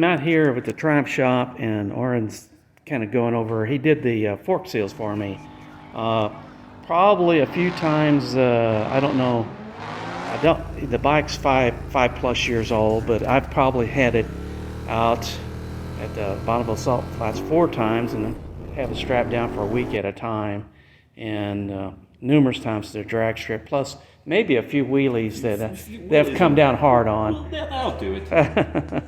I'm out here with the Triumph shop, and Oren's kind of going over. He did the fork seals for me. Probably a few times. I don't know. I don't. The bike's five plus years old, but I've probably had it out at the Bonneville Salt Flats 4 times, and have it strapped down for a week at a time, and numerous times to the drag strip. Plus, maybe a few wheelies that have come down hard on. Well, that'll do it.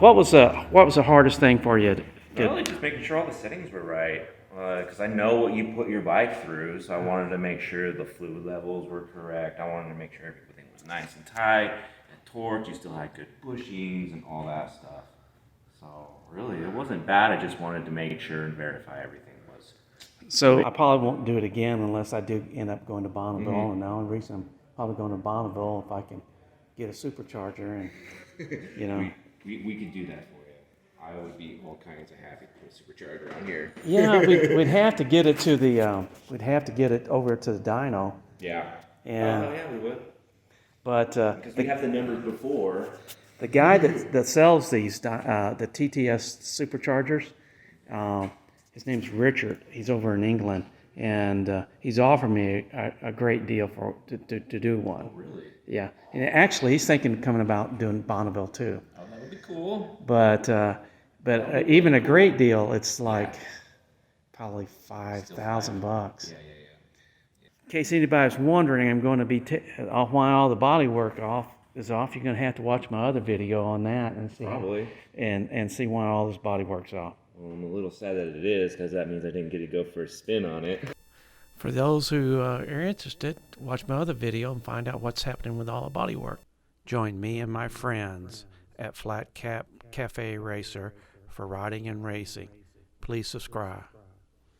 What was the hardest thing for you? Really, just making sure all the settings were right. Because I know what you put your bike through, so I wanted to make sure the fluid levels were correct. I wanted to make sure everything was nice and tight. And torque, you still had good bushings and all that stuff. So really, it wasn't bad. I just wanted to make sure and verify everything was. So I probably won't do it again unless I do end up going to Bonneville. And the only reason I'm probably going to Bonneville if I can get a supercharger, and We could do that for you. I would be all kinds of happy to put a supercharger on here. Yeah, we'd have to get it to the we'd have to get it over to the dyno. Yeah. And yeah, we would. But Because we have the numbers before. the guy that sells these the TTS superchargers, his name's Richard. He's over in England, and he's offered me a great deal to do one. Oh, really? Yeah, and actually he's thinking of coming about doing Bonneville too. Oh, that would be cool. But even a great deal, it's like probably $5,000. Yeah. In case anybody was wondering, I'm going to be while all the body work is off. You're going to have to watch my other video on that and see Probably. and see why all this body work's off. Well, I'm a little sad that it is, because that means I didn't get to go for a spin on it. For those who are interested, watch my other video and find out what's happening with all the body work. Join me and my friends at Flat Cap Cafe Racer for riding and racing. Please subscribe.